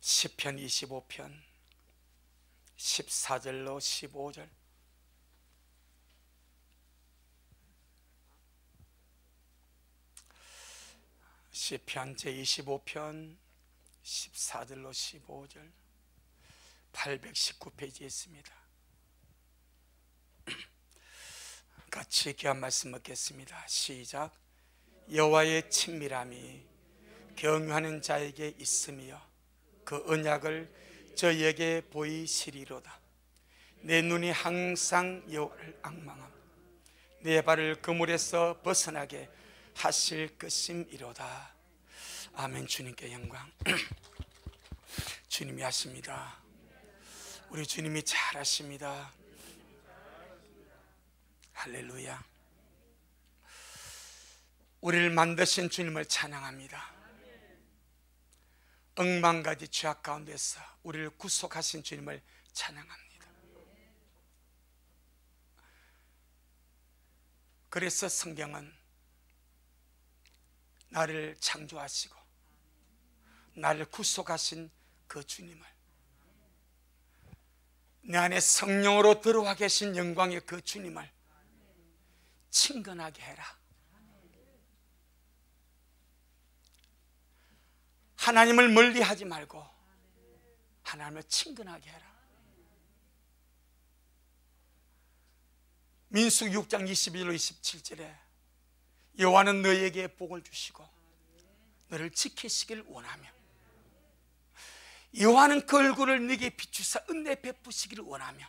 시편 25편 14절로 15절. 시편 제25편 14절로 15절 819페이지에 있습니다. 같이 귀한 말씀 먹겠습니다. 시작. 여호와의 친밀함이 경유하는 자에게 있으며 그 언약을 저에게 보이시리로다. 내 눈이 항상 여호와를 앙망함. 내 발을 그물에서 벗어나게 하실 것임이로다. 아멘. 주님께 영광. 주님이 하십니다. 우리 주님이 잘하십니다. 할렐루야. 우리를 만드신 주님을 찬양합니다. 억만가지 죄악 가운데서 우리를 구속하신 주님을 찬양합니다. 그래서 성경은 나를 창조하시고 나를 구속하신 그 주님을, 내 안에 성령으로 들어와 계신 영광의 그 주님을 친근하게 해라. 하나님을 멀리하지 말고 하나님을 친근하게 해라. 민수기 6장 22절로 27절에 여호와는 너에게 복을 주시고 너를 지키시길 원하며 여호와는 그 얼굴을 네게 비추사 은혜 베푸시기를 원하며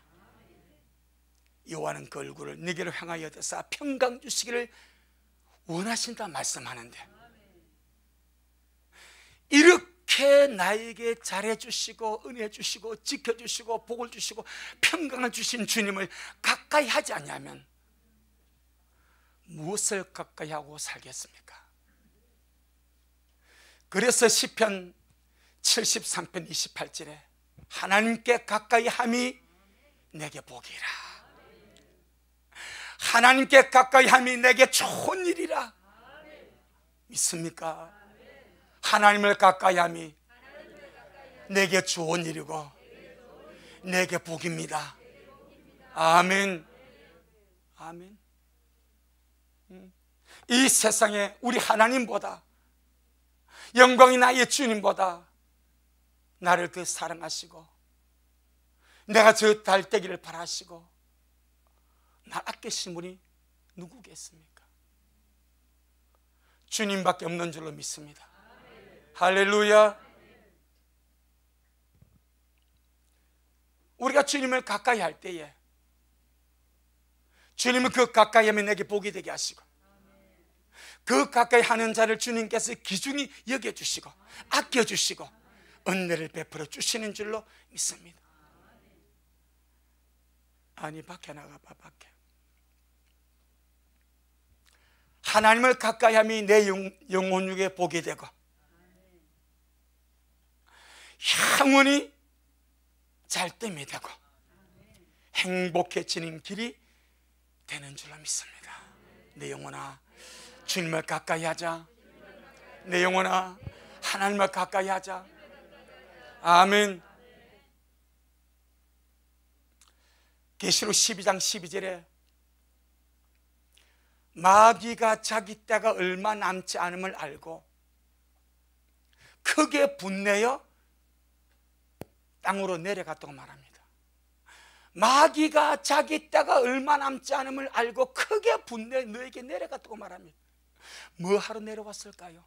여호와는 그 얼굴을 네게로 향하여 드사 평강 주시기를 원하신다 말씀하는데, 이렇게 나에게 잘해주시고 은혜 주시고 지켜주시고 복을 주시고 평강을 주신 주님을 가까이 하지 않냐면 무엇을 가까이 하고 살겠습니까? 그래서 시편 73편 28절에 하나님께 가까이 함이 내게 복이라. 하나님께 가까이 함이 내게 좋은 일이라. 믿습니까? 하나님을 가까이 함이 내게 좋은 일이고 내게 복입니다. 아멘. 아멘. 이 세상에 우리 하나님보다, 영광이 나의 주님보다 나를 더 사랑하시고 내가 저 달되기를 바라시고 날 아끼신 분이 누구겠습니까? 주님밖에 없는 줄로 믿습니다. 할렐루야. 우리가 주님을 가까이 할 때에 주님은 그 가까이 하면 내게 복이 되게 하시고 그 가까이 하는 자를 주님께서 귀중히 여겨주시고 아껴주시고 은혜를 베풀어 주시는 줄로 믿습니다. 아니, 밖에 나가봐. 밖에. 하나님을 가까이 함이 내 영혼육에 복이 되고 영원히 잘됨이 되고 행복해지는 길이 되는 줄로 믿습니다. 내 영혼아, 주님을 가까이 하자. 내 영혼아, 하나님을 가까이 하자. 아멘. 계시록 12장 12절에 마귀가 자기 때가 얼마 남지 않음을 알고 크게 분내어 땅으로 내려갔다고 말합니다. 마귀가 자기 때가 얼마 남지 않음을 알고 크게 분내어 너에게 내려갔다고 말합니다. 뭐 하러 내려왔을까요?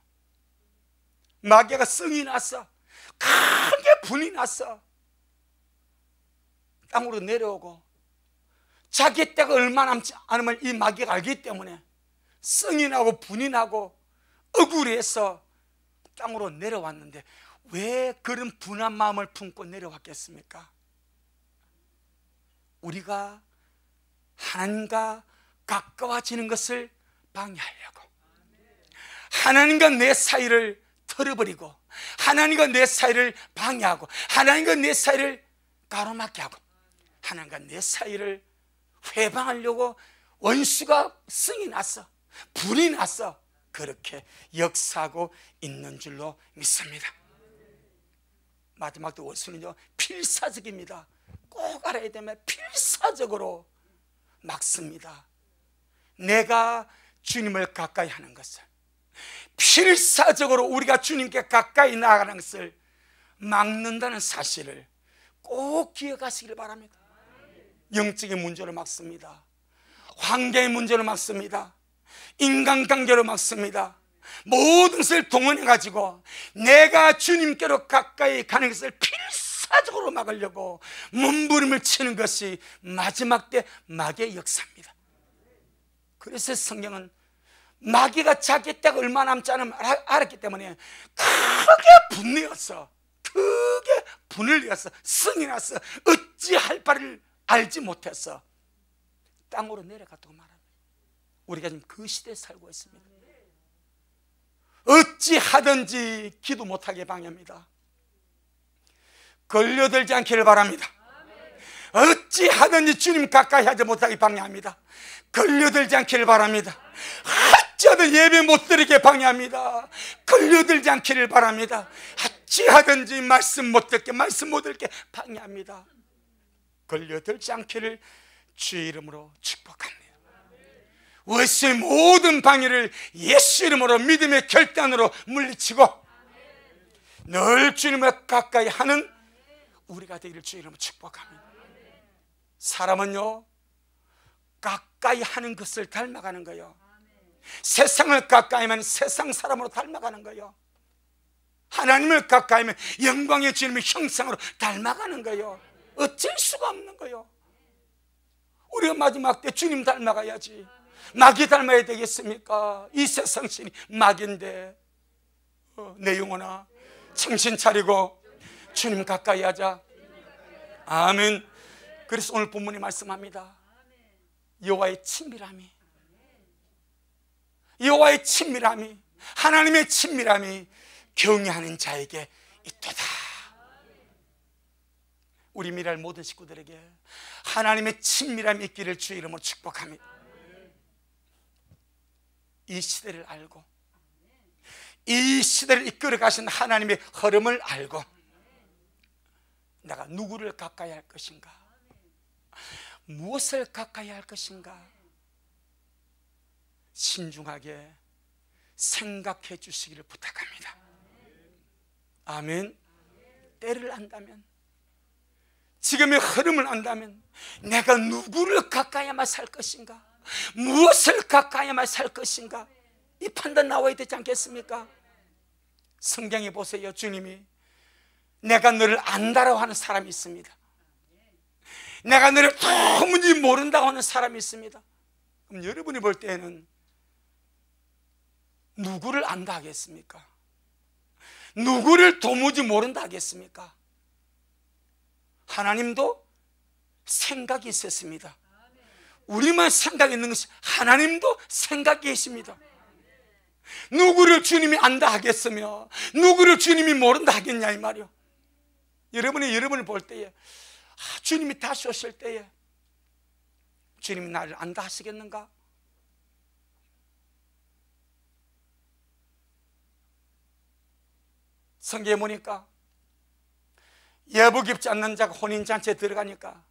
마귀가 성이 났어. 크게 분이 났어. 땅으로 내려오고 자기 때가 얼마 남지 않으면 이 마귀가 알기 때문에 성이 나고 분이 나고 억울해서 땅으로 내려왔는데 왜 그런 분한 마음을 품고 내려왔겠습니까? 우리가 하나님과 가까워지는 것을 방해하려고, 하나님과 내 사이를 털어버리고 하나님과 내 사이를 방해하고 하나님과 내 사이를 가로막게 하고 하나님과 내 사이를 회방하려고 원수가 성이 났어, 불이 났어. 그렇게 역사하고 있는 줄로 믿습니다. 마지막 원수는요 필사적입니다. 꼭 알아야 되면 필사적으로 막습니다. 내가 주님을 가까이 하는 것을, 필사적으로 우리가 주님께 가까이 나아가는 것을 막는다는 사실을 꼭 기억하시길 바랍니다. 영적인 문제로 막습니다. 환경의 문제로 막습니다. 인간관계로 막습니다. 모든 것을 동원해가지고 내가 주님께로 가까이 가는 것을 필사적으로 막으려고 몸부림을 치는 것이 마지막 때 마귀의 역사입니다. 그래서 성경은 마귀가 자기 때가 얼마 남지 않은 걸 알았기 때문에 크게 분내었어. 크게 분을 내었어. 성이 났어. 어찌할 바를 알지 못했어. 땅으로 내려갔다고 말합니다. 우리가 지금 그 시대에 살고 있습니다. 어찌하든지 기도 못하게 방해합니다. 걸려들지 않기를 바랍니다. 어찌하든지 주님 가까이 하지 못하게 방해합니다. 걸려들지 않기를 바랍니다. 어찌하든 예배 못 드리게 방해합니다. 걸려들지 않기를 바랍니다. 어찌하든지 말씀 못 듣게, 말씀 못 듣게 방해합니다. 걸려들지 않기를 주의 이름으로 축복합니다. 원수의 모든 방해를 예수 이름으로 믿음의 결단으로 물리치고 늘 주님을 가까이 하는 우리가 되기를 주의 이름으로 축복합니다. 사람은요 가까이 하는 것을 닮아가는 거예요. 세상을 가까이 하면 세상 사람으로 닮아가는 거예요. 하나님을 가까이 하면 영광의 주님의 형상으로 닮아가는 거예요. 어쩔 수가 없는 거예요. 우리가 마지막 때 주님 닮아가야지. 마귀 닮아야 되겠습니까? 이 세상 신이 마귀인데 내 영혼아 정신 차리고 주님 가까이 하자. 아멘. 그래서 오늘 본문이 말씀합니다. 여호와의 친밀함이, 여호와의 친밀함이, 하나님의 친밀함이 경외하는 자에게 있도다. 우리 미랄 모든 식구들에게 하나님의 친밀함이 있기를 주의 이름으로 축복합니다. 이 시대를 알고 이 시대를 이끌어 가신 하나님의 흐름을 알고 내가 누구를 가까이 할 것인가, 무엇을 가까이 할 것인가 신중하게 생각해 주시기를 부탁합니다. 아멘. 때를 안다면, 지금의 흐름을 안다면 내가 누구를 가까이야만 살 것인가, 무엇을 가까이야만 살 것인가, 이 판단 나와야 되지 않겠습니까? 성경에 보세요. 주님이 내가 너를 안다라고 하는 사람이 있습니다. 내가 너를 도무지 모른다고 하는 사람이 있습니다. 그럼 여러분이 볼 때에는 누구를 안다 하겠습니까? 누구를 도무지 모른다 하겠습니까? 하나님도 생각이 있었습니다. 우리만 생각이 있는 것이 하나님도 생각이 계십니다. 누구를 주님이 안다 하겠으며 누구를 주님이 모른다 하겠냐 이 말이요. 여러분을 볼 때에 주님이 다시 오실 때에 주님이 나를 안다 하시겠는가? 성경에 보니까 예복 입지 않는 자가 혼인잔치에 들어가니까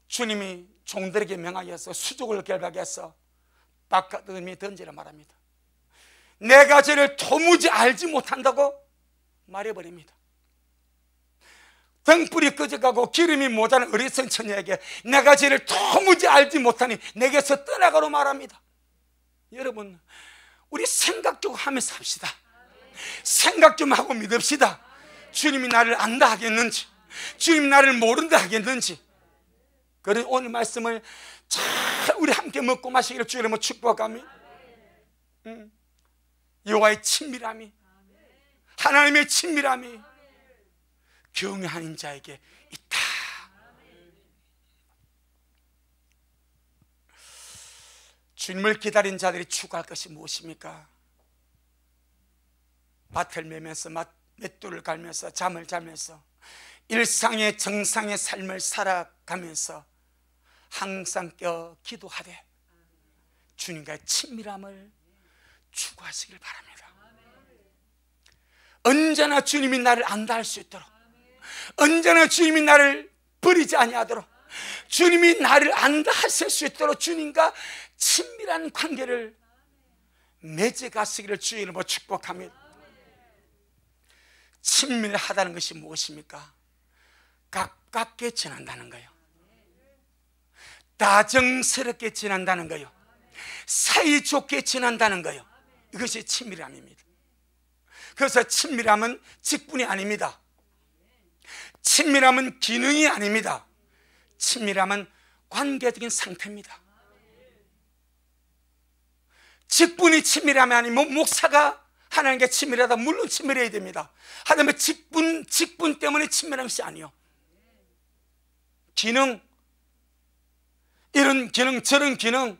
주님이 종들에게 명하여서 수족을 결박해서 바깥음이 던지라 말합니다. 내가 저를 도무지 알지 못한다고 말해버립니다. 등불이 꺼져가고 기름이 모자란 어리석은 처녀에게 내가 저를 도무지 알지 못하니 내게서 떠나가로 말합니다. 여러분, 우리 생각 좀 하면서 합시다. 생각 좀 하고 믿읍시다. 주님이 나를 안다 하겠는지, 주님이 나를 모른다 하겠는지. 그런 오늘 말씀을 잘 우리 함께 먹고 마시기를 주의 이름으로 축복합니다. 여호와의 친밀함이, 하나님의 친밀함이 경외하는 자에게 있다. 주님을 기다린 자들이 추구할 것이 무엇입니까? 밭을 매면서 맷돌을 갈면서 잠을 자면서 일상의 정상의 삶을 살아가면서 항상 껴 기도하되 주님과의 친밀함을 추구하시길 바랍니다. 언제나 주님이 나를 안다 할 수 있도록, 언제나 주님이 나를 버리지 아니하도록, 주님이 나를 안다 하실 수 있도록 주님과 친밀한 관계를 맺어가시기를 주의 이름으로 축복합니다. 친밀하다는 것이 무엇입니까? 가깝게 지낸다는 거예요. 다정스럽게 지낸다는 거예요. 사이좋게 지낸다는 거예요. 이것이 친밀함입니다. 그래서 친밀함은 직분이 아닙니다. 친밀함은 기능이 아닙니다. 친밀함은 관계적인 상태입니다. 직분이 친밀함이 아니면 목사가 하나님께 친밀하다, 물론 친밀해야 됩니다. 하지만 직분 때문에 친밀한 것이 아니요, 기능, 이런 기능 저런 기능,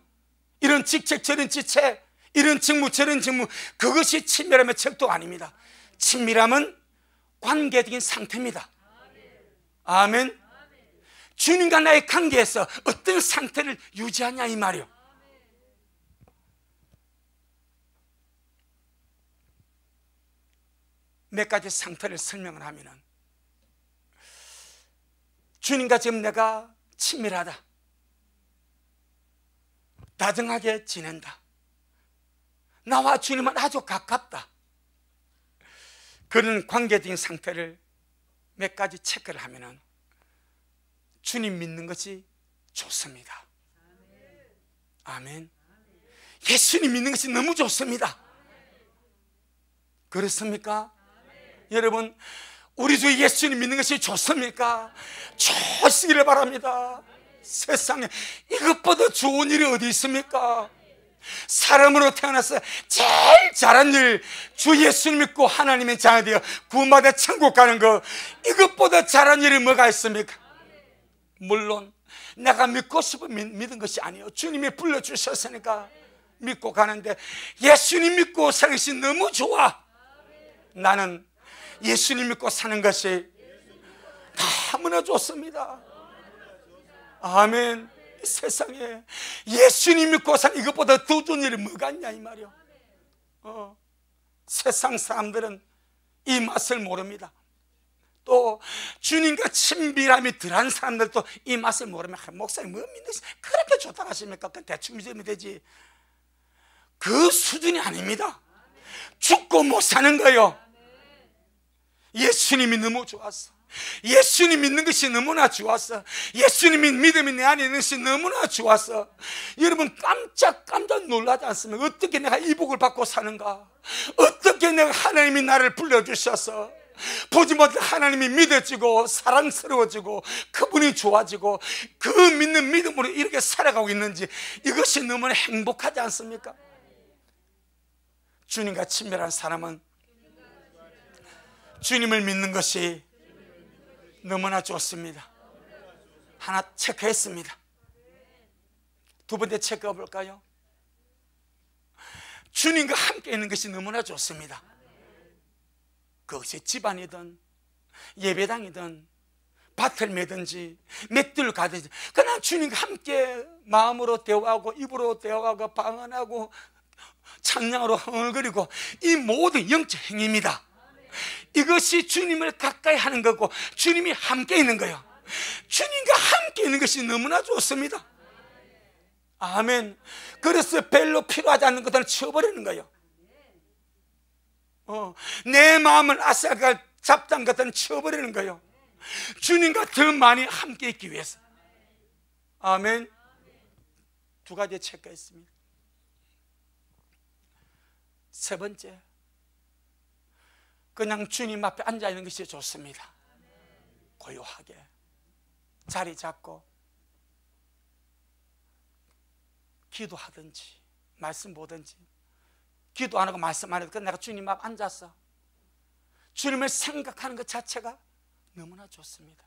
이런 직책 저런 직책, 이런 직무 저런 직무, 그것이 친밀함의 척도가 아닙니다. 친밀함은 관계적인 상태입니다. 아멘. 주님과 나의 관계에서 어떤 상태를 유지하냐 이 말이요. 몇 가지 상태를 설명을 하면은, 주님과 지금 내가 친밀하다, 다정하게 지낸다, 나와 주님은 아주 가깝다, 그런 관계적인 상태를 몇 가지 체크를 하면은 주님 믿는 것이 좋습니다. 아멘. 예수님 믿는 것이 너무 좋습니다. 그렇습니까? 여러분, 우리 주 예수님 믿는 것이 좋습니까? 좋으시기를 바랍니다. 세상에 이것보다 좋은 일이 어디 있습니까? 사람으로 태어나서 제일 잘한 일, 주 예수님 믿고 하나님의 자녀 되어 구원받아 천국 가는 거, 이것보다 잘한 일이 뭐가 있습니까? 물론 내가 믿고 싶어 믿은 것이 아니에요. 주님이 불러주셨으니까 믿고 가는데, 예수님 믿고 사는 것이 너무 좋아. 나는 예수님 믿고 사는 것이 너무나 좋습니다. 아멘. 세상에 예수님 믿고 사는 이것보다 더 좋은 일이 뭐가 있냐 이 말이요. 세상 사람들은 이 맛을 모릅니다. 또 주님과 친밀함이 덜한 사람들도 이 맛을 모르면, 목사님 뭐 믿는 것이 그렇게 좋다고 하십니까? 그건 대충 믿으면 되지. 그 수준이 아닙니다. 죽고 못 사는 거예요. 예수님이 너무 좋았어. 예수님 믿는 것이 너무나 좋았어. 예수님이 믿음이 내 안에 있는 것이 너무나 좋았어. 여러분 깜짝 놀라지 않습니까? 어떻게 내가 이 복을 받고 사는가? 어떻게 내가 하나님이 나를 불러주셔서 보지 못한 하나님이 믿어지고 사랑스러워지고 그분이 좋아지고 그 믿는 믿음으로 이렇게 살아가고 있는지, 이것이 너무나 행복하지 않습니까? 주님과 친밀한 사람은 주님을 믿는 것이 너무나 좋습니다. 하나 체크했습니다. 두 번째 체크해 볼까요? 주님과 함께 있는 것이 너무나 좋습니다. 그것이 집안이든 예배당이든 밭을 매든지 맷들 가든지, 그냥 주님과 함께 마음으로 대화하고 입으로 대화하고 방언하고 찬양으로 흥얼거리고, 이 모든 영적 행위입니다. 이것이 주님을 가까이 하는 거고 주님이 함께 있는 거예요. 주님과 함께 있는 것이 너무나 좋습니다. 아멘. 그래서 별로 필요하지 않는 것들을 치워버리는 거예요. 내 마음을 앗아갈 잡다한 것들은 치워버리는 거예요. 주님과 더 많이 함께 있기 위해서. 아멘. 두 가지 체크했습니다. 세 번째, 그냥 주님 앞에 앉아있는 것이 좋습니다. 고요하게 자리 잡고 기도하든지 말씀 보든지, 기도 안 하고 말씀 안 해도 내가 주님 앞에 앉아서 주님을 생각하는 것 자체가 너무나 좋습니다.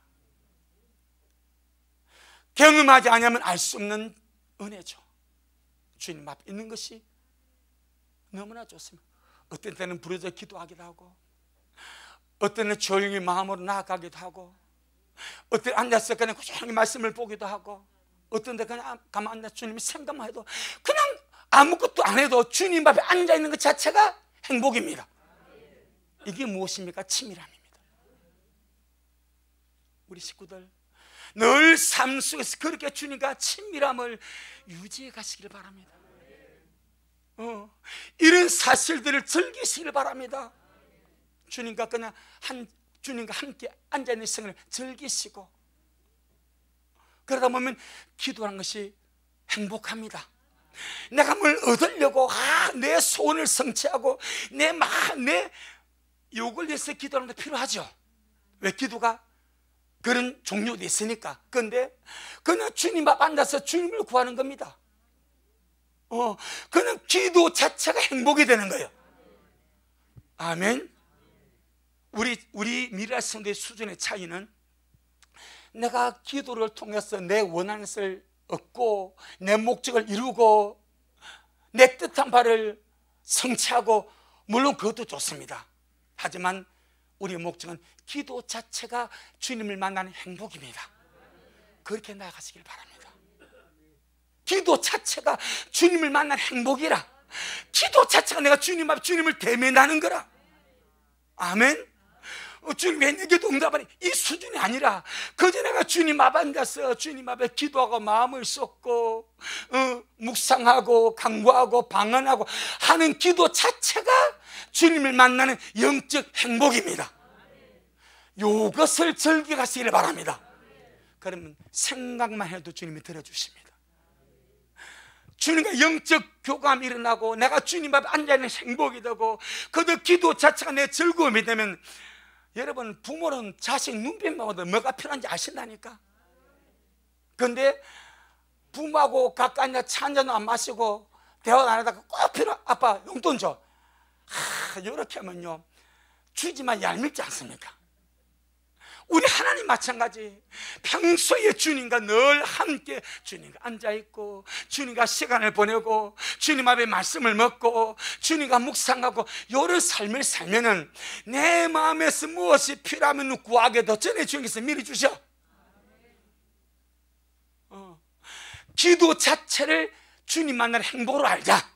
경험하지 않으면 알 수 없는 은혜죠. 주님 앞에 있는 것이 너무나 좋습니다. 어떤 때는 부르짖어 기도하기도 하고, 어떤 때는 조용히 마음으로 나아가기도 하고, 어떤 때 앉아서 그냥 조용히 말씀을 보기도 하고, 어떤 때 그냥 가만히 앉아 주님 생각만 해도, 그냥 아무것도 안 해도 주님 앞에 앉아있는 것 자체가 행복입니다. 이게 무엇입니까? 친밀함입니다. 우리 식구들 늘 삶 속에서 그렇게 주님과 친밀함을 유지해 가시길 바랍니다. 이런 사실들을 즐기시길 바랍니다. 주님과 그냥 주님과 함께 앉아있는 생을 즐기시고, 그러다 보면 기도하는 것이 행복합니다. 내가 뭘 얻으려고 내 소원을 성취하고 내 욕을 위해서 기도하는 게 필요하죠. 왜? 기도가 그런 종류도 있으니까. 그런데 그냥 주님 앞 앉아서 주님을 구하는 겁니다. 그냥 기도 자체가 행복이 되는 거예요. 아멘. 우리 미랄 성도의 수준의 차이는, 내가 기도를 통해서 내 원하는 것을 얻고 내 목적을 이루고 내 뜻한 바를 성취하고, 물론 그것도 좋습니다. 하지만 우리의 목적은 기도 자체가 주님을 만나는 행복입니다. 그렇게 나아가시길 바랍니다. 기도 자체가 주님을 만나는 행복이라. 기도 자체가 내가 주님 앞에 주님을 대면하는 거라. 아멘. 주님 왜 내게도 응답하니, 이 수준이 아니라 그저 내가 주님 앞에 앉아서 주님 앞에 기도하고 마음을 쏟고 묵상하고 간구하고 방언하고 하는 기도 자체가 주님을 만나는 영적 행복입니다. 이것을 즐겨가시기를 바랍니다. 그러면 생각만 해도 주님이 들어주십니다. 주님과 영적 교감이 일어나고 내가 주님 앞에 앉아있는 행복이 되고, 그저 기도 자체가 내 즐거움이 되면, 여러분, 부모는 자식 눈빛만 봐도 뭐가 필요한지 아신다니까. 그런데 부모하고 가까이 앉아 차 한잔 안 마시고 대화 안 하다가 꼭 아빠 용돈 줘. 이렇게 하면요, 주지만 얄밉지 않습니까? 우리 하나님 마찬가지. 평소에 주님과 늘 함께 주님과 앉아있고 주님과 시간을 보내고 주님 앞에 말씀을 먹고 주님과 묵상하고, 이런 삶을 살면은 내 마음에서 무엇이 필요하면 구하게 더 전에 주님께서 미리 주셔. 기도 자체를 주님 만나는 행복으로 알자.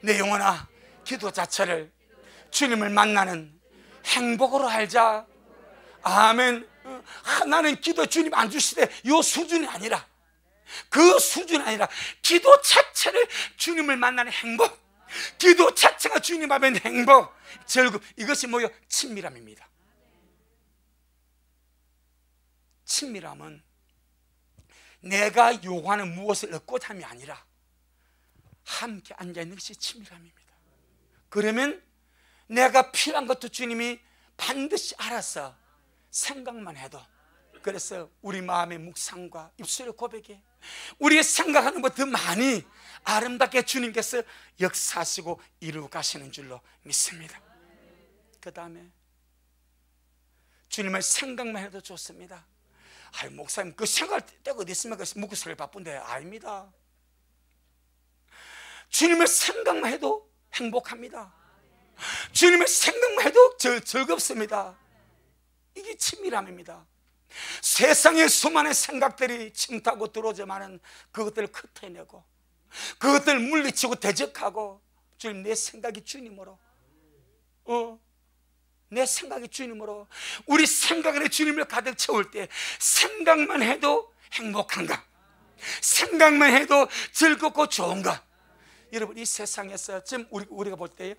내 영혼아, 기도 자체를 주님을 만나는 행복으로 알자. 아멘. 나는 기도 주님 안 주시되 이 수준이 아니라, 그 수준이 아니라 기도 자체를 주님을 만나는 행복, 기도 자체가 주님 앞에 있는 행복, 즐거움, 이것이 뭐예요? 친밀함입니다. 친밀함은 내가 요구하는 무엇을 얻고자 함이 아니라 함께 앉아있는 것이 친밀함입니다. 그러면 내가 필요한 것도 주님이 반드시 알아서 생각만 해도, 그래서 우리 마음의 묵상과 입술의 고백에 우리의 생각하는 것 더 많이 아름답게 주님께서 역사하시고 이루어 가시는 줄로 믿습니다. 그 다음에 주님을 생각만 해도 좋습니다. 아이, 목사님 그 생각할 때가 어디 있습니까? 묵고 살기 바쁜데. 아닙니다. 주님을 생각만 해도 행복합니다. 주님의 생각만 해도 즐겁습니다. 이게 친밀함입니다. 세상의 수많은 생각들이 침투하고 들어오지만은 그것들을 흩어내고 그것들을 물리치고 대적하고, 주님 내 생각이 주님으로, 내 생각이 주님으로, 우리 생각 안에 주님을 가득 채울 때 생각만 해도 행복한가, 생각만 해도 즐겁고 좋은가. 여러분, 이 세상에서 지금 우리가 볼 때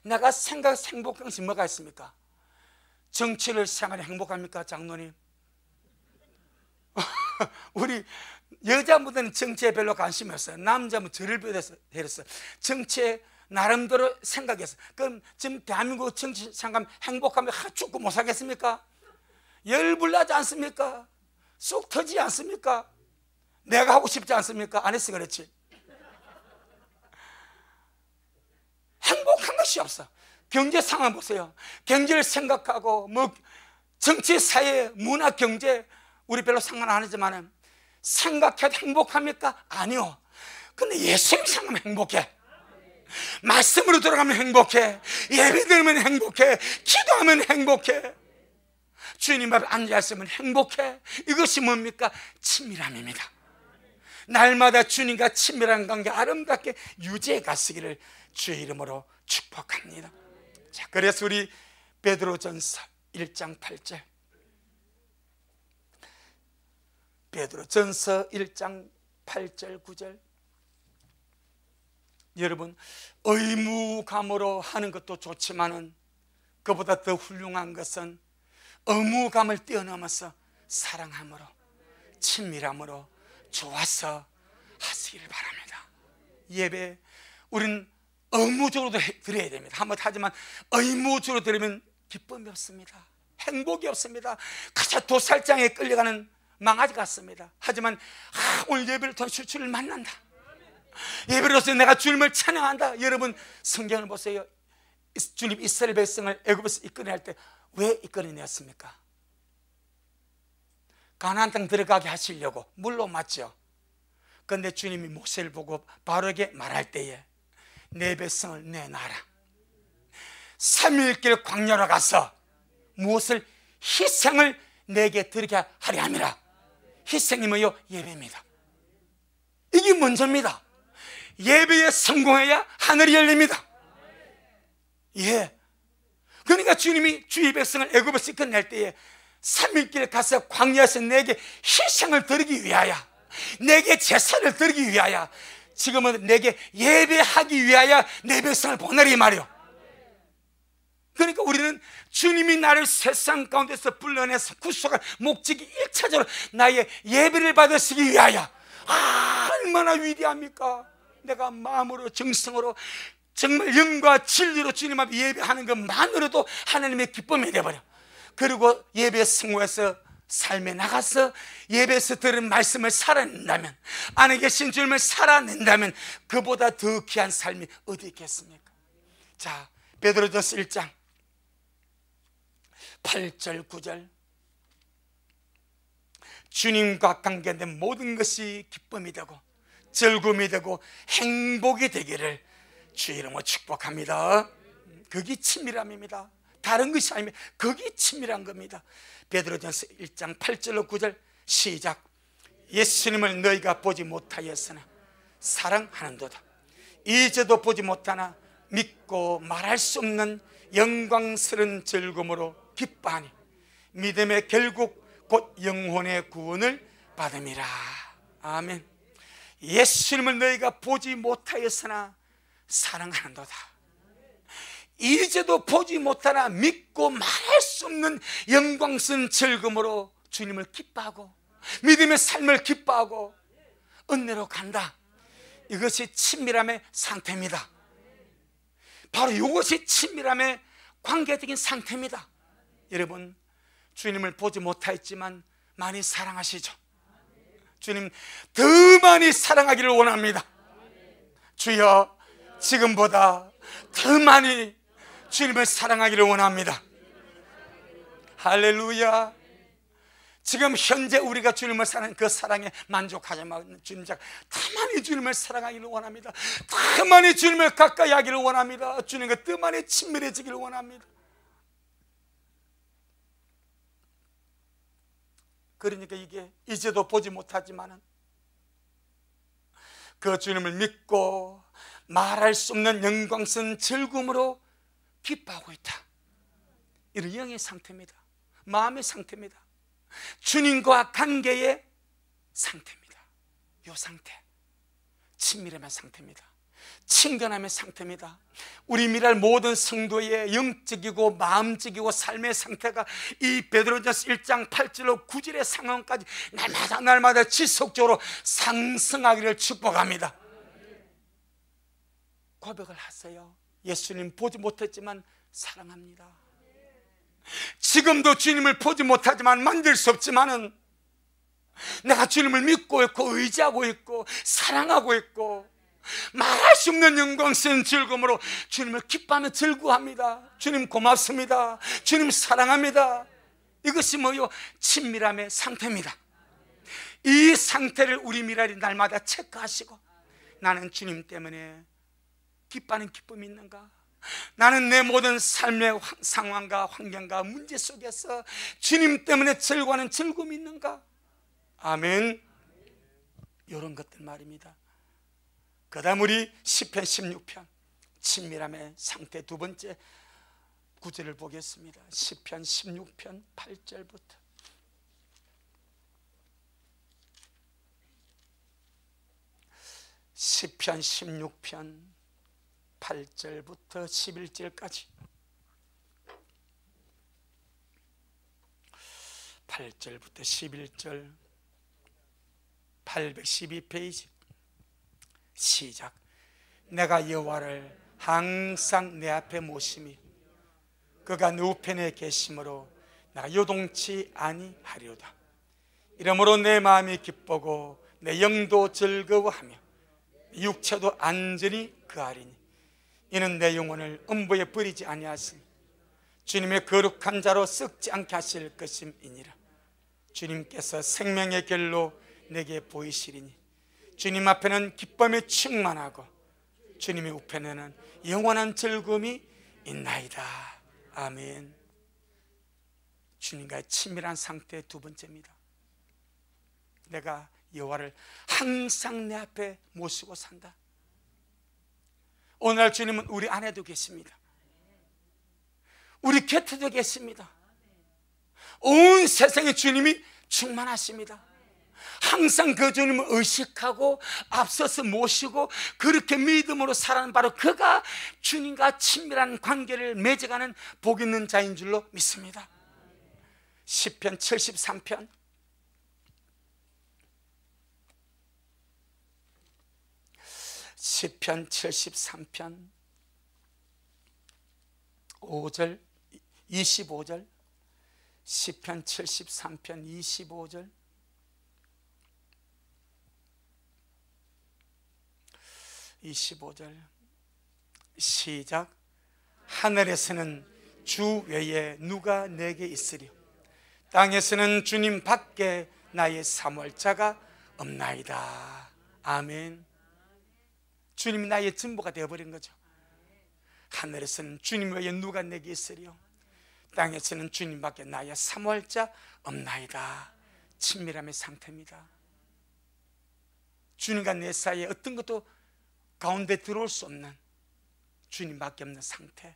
내가 행복한 것이 뭐가 있습니까? 정치를 생각하면 행복합니까, 장로님? 우리 여자분들은 정치에 별로 관심이 없어요. 남자분 저를 비롯해서 정치에 나름대로 생각했어요. 그럼 지금 대한민국 정치 생각하면 행복하면 죽고 못 살겠습니까? 열불나지 않습니까? 쏙 터지지 않습니까? 내가 하고 싶지 않습니까? 안 해서 그렇지. 행복한 것이 없어. 경제 상황 보세요. 경제를 생각하고 정치, 사회, 문화, 경제 우리 별로 상관 안 하지만 생각해도 행복합니까? 아니요. 근데 예수님 생각하면 행복해. 말씀으로 돌아가면 행복해. 예배 드리면 행복해. 기도하면 행복해. 주님 앞에 앉아있으면 행복해. 이것이 뭡니까? 친밀함입니다. 날마다 주님과 친밀한 관계 아름답게 유지해 가시기를 주의 이름으로 축복합니다. 자, 그래서 우리 베드로전서 1장 8절, 베드로전서 1장 8절 9절, 여러분, 의무감으로 하는 것도 좋지만은 그보다 더 훌륭한 것은 의무감을 뛰어넘어서 사랑함으로, 친밀함으로 좋아서 하시기를 바랍니다. 예배, 우리는 의무적으로도 드려야 됩니다. 한번 하지만 의무적으로 드리면 기쁨이 없습니다. 행복이 없습니다. 가짜 도살장에 끌려가는 망아지 같습니다. 하지만 오늘 예배를 통해 주를 만난다, 예배로서 내가 주님을 찬양한다. 여러분, 성경을 보세요. 주님 이스라엘 백성을 애굽에서 이끌어낼 때 왜 이끌어냈습니까? 가나안 땅 들어가게 하시려고. 물론 맞죠. 그런데 주님이 모세를 보고 바르게 말할 때에 내 백성을 내놔라, 3일길 광야로 가서 무엇을 희생을 내게 드리게 하려 함이라. 희생이 뭐요? 예배입니다. 이게 먼저입니다. 예배에 성공해야 하늘이 열립니다. 예. 그러니까 주님이 주의 백성을 애굽에서 이끌어낼 때에 3일길 가서 광야에서 내게 희생을 드리기 위하여, 내게 제사를 드리기 위하여, 지금은 내게 예배하기 위하여 내 백성을 보내리 말이요. 그러니까 우리는 주님이 나를 세상 가운데서 불러내서 구속할 목적이 1차적으로 나의 예배를 받으시기 위하여. 얼마나 위대합니까? 내가 마음으로 정성으로 정말 영과 진리로 주님 앞에 예배하는 것만으로도 하나님의 기쁨이 되어버려. 그리고 예배 성공해서 삶에 나가서 예배에서 들은 말씀을 살아낸다면, 안에 계신 주님을 살아낸다면 그보다 더 귀한 삶이 어디 있겠습니까? 자, 베드로전서 1장 8절 9절, 주님과 관계된 모든 것이 기쁨이 되고 즐거움이 되고 행복이 되기를 주의 이름으로 축복합니다. 그게 친밀함입니다. 다른 것이 아닙니다. 그게 친밀한 겁니다. 베드로전서 1장 8절로 9절 시작. 예수님을 너희가 보지 못하였으나 사랑하는도다. 이제도 보지 못하나 믿고 말할 수 없는 영광스러운 즐거움으로 기뻐하니 믿음의 결국 곧 영혼의 구원을 받음이라. 아멘. 예수님을 너희가 보지 못하였으나 사랑하는도다. 이제도 보지 못하나 믿고 말할 수 없는 영광스러운 즐거움으로 주님을 기뻐하고 믿음의 삶을 기뻐하고 은혜로 간다. 이것이 친밀함의 상태입니다. 바로 이것이 친밀함의 관계적인 상태입니다. 여러분, 주님을 보지 못하였지만 많이 사랑하시죠? 주님 더 많이 사랑하기를 원합니다. 주여, 지금보다 더 많이 주님을 사랑하기를 원합니다. 할렐루야. 지금 현재 우리가 주님을 사랑하는 그 사랑에 만족하지만 주님, 더 많이 주님을 사랑하기를 원합니다. 더 많이 주님을 가까이 하기를 원합니다. 주님과 더 많이 친밀해지기를 원합니다. 그러니까 이게 이제도 보지 못하지만은 그 주님을 믿고 말할 수 없는 영광스러운 즐거움으로 기뻐하고 있다. 이런 영의 상태입니다. 마음의 상태입니다. 주님과 관계의 상태입니다. 이 상태, 친밀함의 상태입니다. 친근함의 상태입니다. 우리 미랄 모든 성도의 영적이고 마음적이고 삶의 상태가 이 베드로전서 1장 8절로 9절의 상황까지 날마다 지속적으로 상승하기를 축복합니다. 고백을 하세요. 예수님 보지 못했지만 사랑합니다. 지금도 주님을 보지 못하지만 만질 수 없지만은 내가 주님을 믿고 있고 의지하고 있고 사랑하고 있고 말할 수 없는 영광스러운 즐거움으로 주님을 기뻐하며 즐거워합니다. 주님 고맙습니다. 주님 사랑합니다. 이것이 뭐요? 친밀함의 상태입니다. 이 상태를 우리 미랄이 날마다 체크하시고, 나는 주님 때문에 기뻐하는 기쁨이 있는가? 나는 내 모든 삶의 상황과 환경과 문제 속에서 주님 때문에 즐거워하는 즐거움이 있는가? 아멘. 이런 것들 말입니다. 그 다음 우리 시편 16편 친밀함의 상태 두 번째, 9절을 보겠습니다. 시편 16편 8절부터. 시편 16편 8절부터 11절까지. 8절부터 11절. 812페이지. 시작. 내가 여호와를 항상 내 앞에 모심이 그가 내 우편에 계심으로 내가 요동치 아니하리로다. 이러므로 내 마음이 기쁘고 내 영도 즐거워하며 육체도 안전히 거하리니 이는 내 영혼을 음부에 버리지 아니하시니 주님의 거룩한 자로 썩지 않게 하실 것임이니라. 주님께서 생명의 길로 내게 보이시리니 주님 앞에는 기쁨이 충만하고 주님의 우편에는 영원한 즐거움이 있나이다. 아멘. 주님과의 친밀한 상태 두 번째입니다. 내가 여호와를 항상 내 앞에 모시고 산다. 오늘 주님은 우리 안에도 계십니다. 우리 곁에도 계십니다. 온 세상에 주님이 충만하십니다. 항상 그 주님을 의식하고 앞서서 모시고 그렇게 믿음으로 살아가는 바로 그가 주님과 친밀한 관계를 맺어가는 복 있는 자인 줄로 믿습니다. 시편 73편 73편 5절 25절. 시편 73편 25절. 시작. 하늘에서는 주 외에 누가 내게 있으리요 땅에서는 주님 밖에 나의 사모할자가 없나이다. 아멘. 주님이 나의 전부가 되어버린 거죠. 하늘에서는 주님 외에 누가 내게 있으리요 땅에서는 주님 밖에 나의 사모할자 없나이다. 친밀함의 상태입니다. 주님과 내 사이에 어떤 것도 가운데 들어올 수 없는 주님밖에 없는 상태.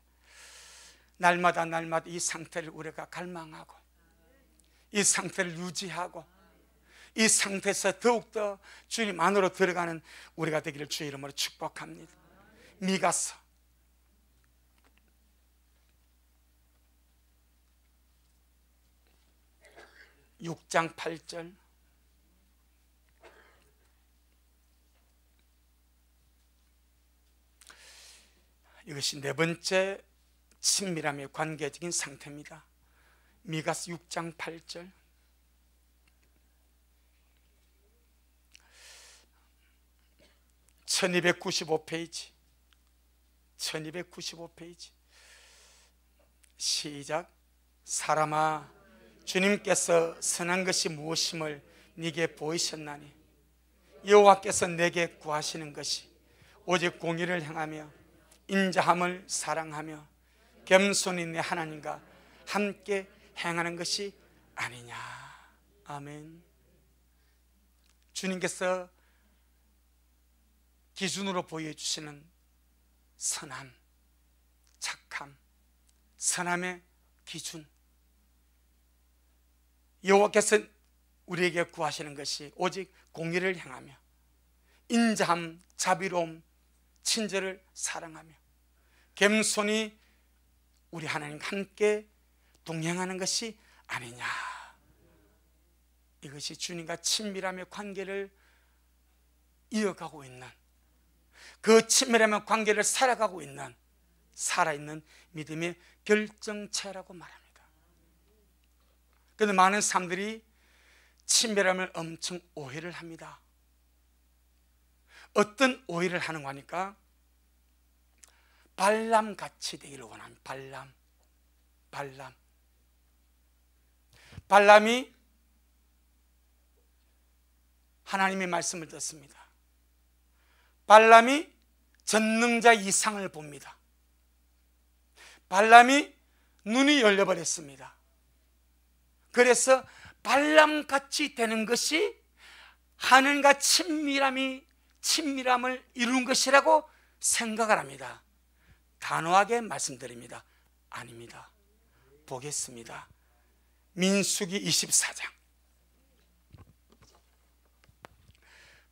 날마다 이 상태를 우리가 갈망하고 이 상태를 유지하고 이 상태에서 더욱더 주님 안으로 들어가는 우리가 되기를 주의 이름으로 축복합니다. 미가서 6장 8절. 이것이 네 번째 친밀함의 관계적인 상태입니다. 미가서 6장 8절. (1295페이지) 1295페이지. 시작. 사람아, 주님께서 선한 것이 무엇임을 네게 보이셨나니 여호와께서 내게 구하시는 것이 오직 공의를 행하며 인자함을 사랑하며 겸손히 내 하나님과 함께 행하는 것이 아니냐. 아멘. 주님께서 기준으로 보여주시는 선함, 착함, 선함의 기준, 여호와께서 우리에게 구하시는 것이 오직 공의를 행하며 인자함, 자비로움, 친절을 사랑하며 겸손히 우리 하나님과 함께 동행하는 것이 아니냐. 이것이 주님과 친밀함의 관계를 이어가고 있는, 그 친밀함의 관계를 살아가고 있는 살아있는 믿음의 결정체라고 말합니다. 그런데 많은 사람들이 친밀함을 엄청 오해를 합니다. 어떤 오해를 하는가 하니까 발람같이 되기를 원합니다. 발람이 하나님의 말씀을 듣습니다. 발람이 전능자 이상을 봅니다. 발람이 눈이 열려버렸습니다. 그래서 발람같이 되는 것이 하나님과 친밀함을 이룬 것이라고 생각을 합니다. 단호하게 말씀드립니다. 아닙니다. 보겠습니다. 민수기 24장.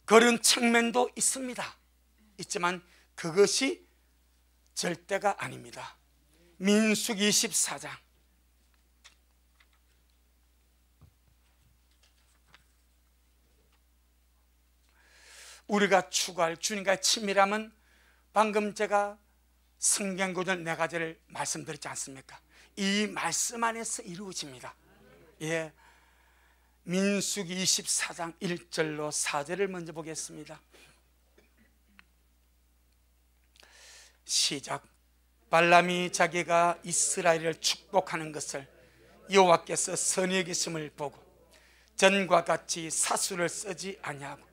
그런 측면도 있습니다. 있지만 그것이 절대가 아닙니다. 민수기 24장. 우리가 추구할 주님과의 친밀함은 방금 제가 성경 구절 4가지를 말씀드렸지 않습니까? 이 말씀 안에서 이루어집니다. 예, 민수기 24장 1절로 4절을 먼저 보겠습니다. 시작. 발람이 자기가 이스라엘을 축복하는 것을 여호와께서 선히 여기심을 보고 전과 같이 사수를 쓰지 아니하고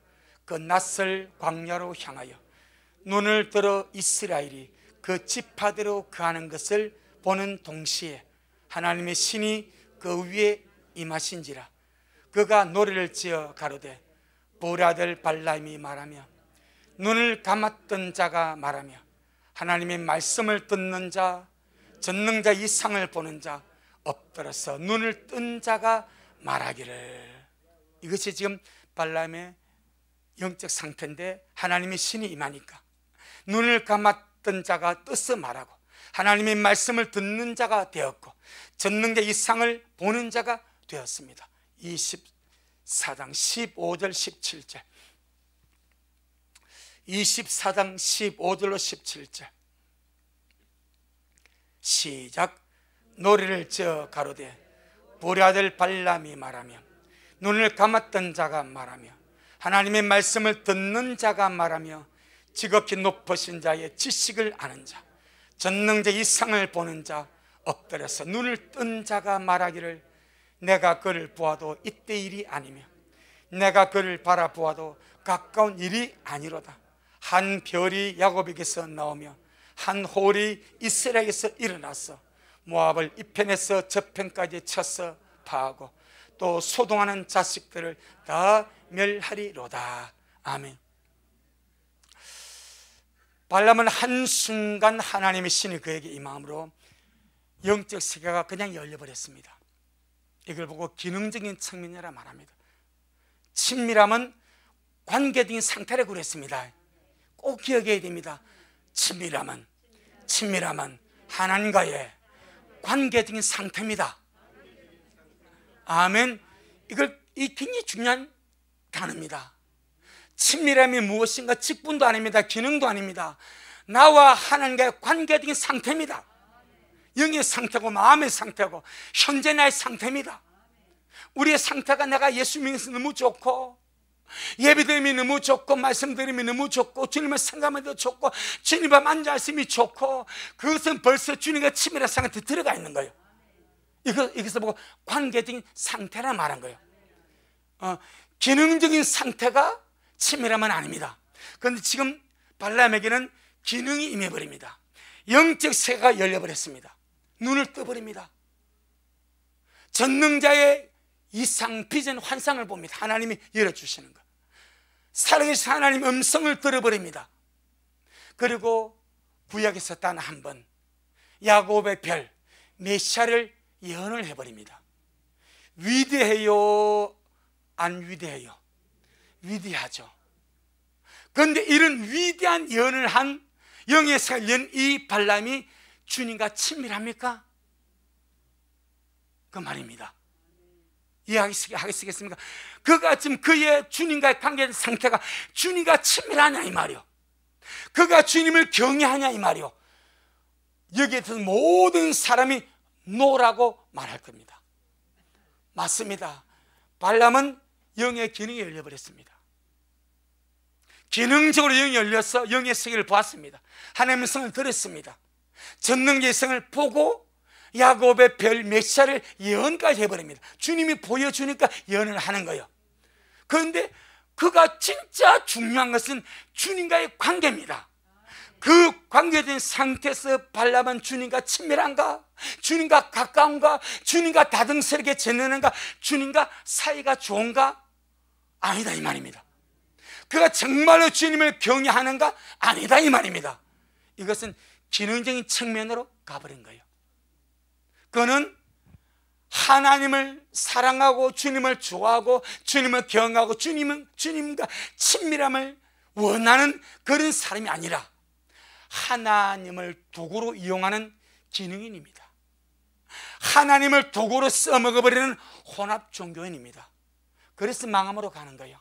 그 낯설 광야로 향하여 눈을 들어 이스라엘이 그 지파대로 거하는 것을 보는 동시에 하나님의 신이 그 위에 임하신지라. 그가 노래를 지어 가로되 보라 아들 발람이 말하며 눈을 감았던 자가 말하며 하나님의 말씀을 듣는 자, 전능자 이상을 보는 자, 엎드려서 눈을 뜬 자가 말하기를. 이것이 지금 발람의 영적 상태인데, 하나님의 신이 임하니까 눈을 감았던 자가 떠서 말하고 하나님의 말씀을 듣는 자가 되었고 전능자 이상을 보는 자가 되었습니다. 24장 15절 17절 24장 15절로 17절 시작. 노래를 지어 가로되 보라 아들 발람이 말하며 눈을 감았던 자가 말하며 하나님의 말씀을 듣는 자가 말하며 지극히 높으신 자의 지식을 아는 자, 전능자 이상을 보는 자, 엎드려서 눈을 뜬 자가 말하기를 내가 그를 보아도 이때 일이 아니며 내가 그를 바라보아도 가까운 일이 아니로다. 한 별이 야곱에게서 나오며 한 홀이 이스라엘에서 일어나서 모압을 이편에서 저편까지 쳐서 파하고 또 소동하는 자식들을 다 멸하리로다. 아멘. 발람은 한순간 하나님의 신이 그에게 임함으로 영적 세계가 그냥 열려버렸습니다. 이걸 보고 기능적인 측면이라 말합니다. 친밀함은 관계적인 상태를 그랬습니다. 꼭 기억해야 됩니다. 친밀함은 하나님과의 관계적인 상태입니다. 아멘. 이 굉장히 중요한 단어입니다. 친밀함이 무엇인가 직분도 아닙니다. 기능도 아닙니다. 나와 하나님과의 관계적인 상태입니다. 영의 상태고 마음의 상태고 현재 나의 상태입니다. 우리의 상태가 내가 예수 믿어서 너무 좋고 예배드림이 너무 좋고 말씀드림이 너무 좋고 주님을 생각하면도 좋고 주님 앞 앉아있음이 좋고 그것은 벌써 주님과 친밀한 상태에 들어가 있는 거예요. 이것을 보고 관계적인 상태라 말한 거예요. 기능적인 상태가 친밀함은 아닙니다. 그런데 지금 발람에게는 기능이 임해버립니다. 영적 세계가 열려버렸습니다. 눈을 떠버립니다. 전능자의 이상, 비전, 환상을 봅니다. 하나님이 열어주시는 것. 살아계신 하나님 음성을 들어버립니다. 그리고 구약에서 단 한 번 야곱의 별 메시아를 예언을 해버립니다. 위대해요? 안 위대해요? 위대하죠. 그런데 이런 위대한 예언을 한 영의 세계를 연 이 발람이 주님과 친밀합니까? 그 말입니다. 이해하시겠습니까? 그가 지금 그의 주님과의 관계 상태가 주님과 친밀하냐 이 말이요, 그가 주님을 경외하냐 이 말이요, 여기에 대해서 모든 사람이 노라고 말할 겁니다. 맞습니다. 발람은 영의 기능이 열려버렸습니다. 기능적으로 영이 열려서 영의 세계를 보았습니다. 하나님의 성을 들었습니다. 전능의 성을 보고 야곱의 별 메시아를 예언까지 해버립니다. 주님이 보여주니까 예언을 하는 거예요. 그런데 그가 진짜 중요한 것은 주님과의 관계입니다. 그 관계된 상태에서 발람은 주님과 친밀한가? 주님과 가까운가? 주님과 다등스럽게 지내는가? 주님과 사이가 좋은가? 아니다 이 말입니다. 그가 정말로 주님을 경외하는가? 아니다 이 말입니다. 이것은 기능적인 측면으로 가버린 거예요. 그는 하나님을 사랑하고 주님을 좋아하고 주님을 경외하고 주님과 친밀함을 원하는 그런 사람이 아니라 하나님을 도구로 이용하는 기능인입니다. 하나님을 도구로 써먹어버리는 혼합 종교인입니다. 그래서 망함으로 가는 거예요.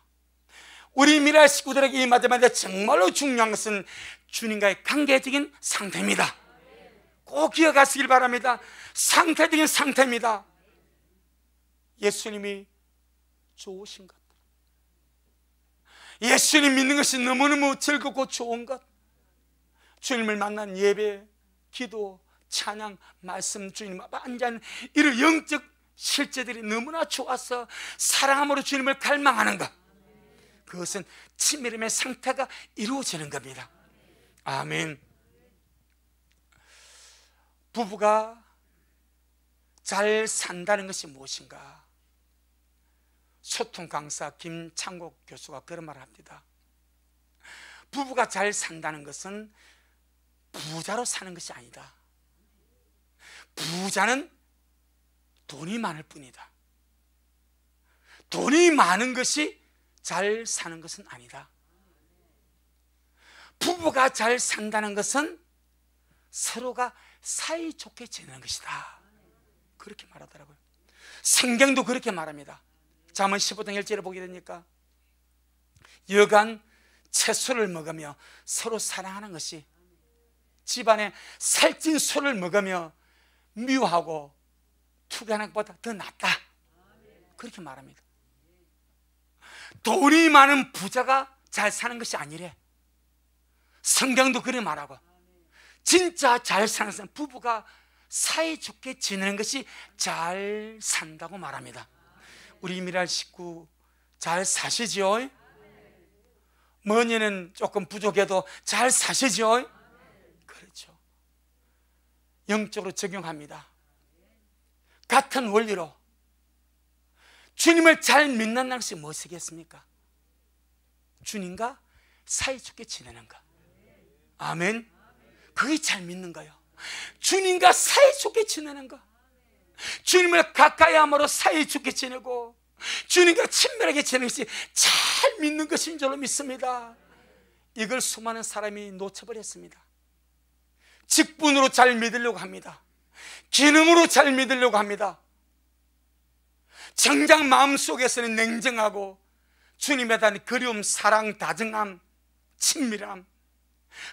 우리 미랄 식구들에게 이 마지막에 정말로 중요한 것은 주님과의 관계적인 상태입니다. 꼭 기억하시길 바랍니다. 상태적인 상태입니다. 예수님이 좋으신 것, 예수님 믿는 것이 너무너무 즐겁고 좋은 것, 주님을 만난 예배, 기도, 찬양, 말씀, 주님 앞에 앉아있는 이런 영적 실제들이 너무나 좋아서 사랑함으로 주님을 갈망하는 것, 그것은 친밀함의 상태가 이루어지는 겁니다. 아멘. 부부가 잘 산다는 것이 무엇인가? 소통 강사 김창국 교수가 그런 말을 합니다. 부부가 잘 산다는 것은 부자로 사는 것이 아니다. 부자는 돈이 많을 뿐이다. 돈이 많은 것이 잘 사는 것은 아니다. 부부가 잘 산다는 것은 서로가 사이좋게 지내는 것이다. 그렇게 말하더라고요. 성경도 그렇게 말합니다. 잠언 15장 1절에 보게 되니까 여간 채소를 먹으며 서로 사랑하는 것이 집안에 살찐 소를 먹으며 미워하고 투기하는 것보다 더 낫다. 그렇게 말합니다. 돈이 많은 부자가 잘 사는 것이 아니래. 성경도 그렇게 말하고, 진짜 잘 사는 사람, 부부가 사이좋게 지내는 것이 잘 산다고 말합니다. 우리 미랄 식구 잘 사시죠? 머니는 조금 부족해도 잘 사시죠? 그렇죠. 영적으로 적용합니다. 같은 원리로 주님을 잘 믿는다는 것이 무엇이겠습니까? 주님과 사이좋게 지내는 것. 아멘. 그게 잘 믿는 거예요. 주님과 사이좋게 지내는 것, 주님을 가까이 함으로 사이좋게 지내고 주님과 친밀하게 지내는 것이 잘 믿는 것인 줄로 믿습니다. 이걸 수많은 사람이 놓쳐버렸습니다. 직분으로 잘 믿으려고 합니다. 기능으로 잘 믿으려고 합니다. 정작 마음속에서는 냉정하고 주님에 대한 그리움, 사랑, 다정함, 친밀함,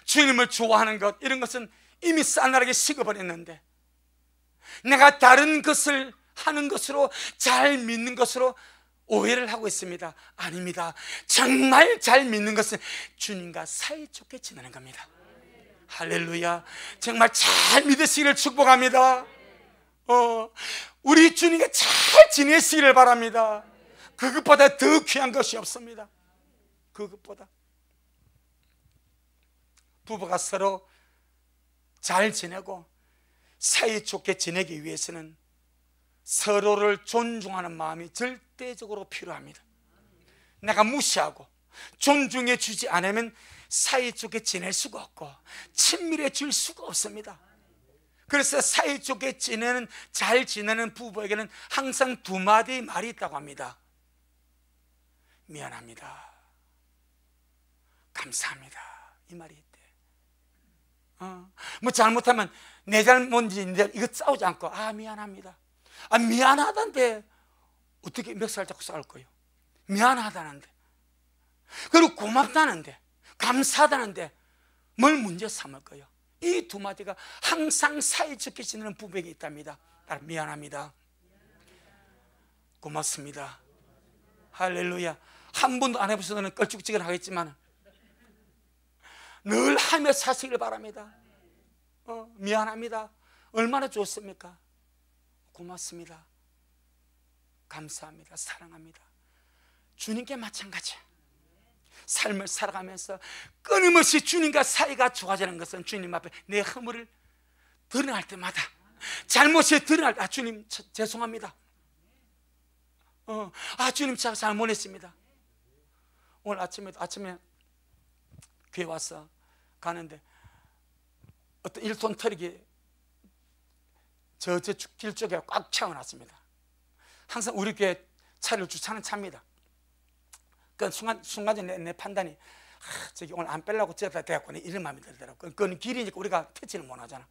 주님을 좋아하는 것, 이런 것은 이미 싸늘하게 식어버렸는데, 내가 다른 것을 하는 것으로 잘 믿는 것으로 오해를 하고 있습니다. 아닙니다. 정말 잘 믿는 것은 주님과 사이좋게 지내는 겁니다. 할렐루야. 정말 잘 믿으시기를 축복합니다. 우리 주님과 잘 지내시기를 바랍니다. 그것보다 더 귀한 것이 없습니다. 그것보다. 부부가 서로 잘 지내고 사이좋게 지내기 위해서는 서로를 존중하는 마음이 절대적으로 필요합니다. 내가 무시하고 존중해 주지 않으면 사이좋게 지낼 수가 없고 친밀해질 수가 없습니다. 그래서 사이좋게 지내는, 잘 지내는 부부에게는 항상 두 마디의 말이 있다고 합니다. 미안합니다, 감사합니다, 이 말이 있대. 뭐 잘못하면 내 잘못인데 이거 싸우지 않고 미안합니다. 미안하다는데 어떻게 멱살 잡고 싸울 거예요? 미안하다는데, 그리고 고맙다는데, 감사하다는데 뭘 문제 삼을 거예요? 이 두 마디가 항상 사이좋게 지내는 부부에게 있답니다. 미안합니다, 고맙습니다, 할렐루야. 한 번도 안 해보셔서는 껄쭉지근하겠지만 늘 하며 사시길 바랍니다. 미안합니다, 얼마나 좋습니까? 고맙습니다, 감사합니다, 사랑합니다. 주님께 마찬가지. 삶을 살아가면서 끊임없이 주님과 사이가 좋아지는 것은 주님 앞에 내 허물을 드러날 때마다, 잘못이 드러날 때, 주님 죄송합니다, 주님 제가 잘못했습니다. 오늘 아침에 교회 와서 가는데 어떤 1톤 트럭이 저 길 쪽에 꽉 채워놨습니다. 항상 우리 교회 차를 주차하는 차입니다. 그 순간적으로 내 판단이 저기 오늘 안 빼려고 저다 대갖고 이런 마음이 들더라고. 그건 길이니까 우리가 터치를 못 하잖아.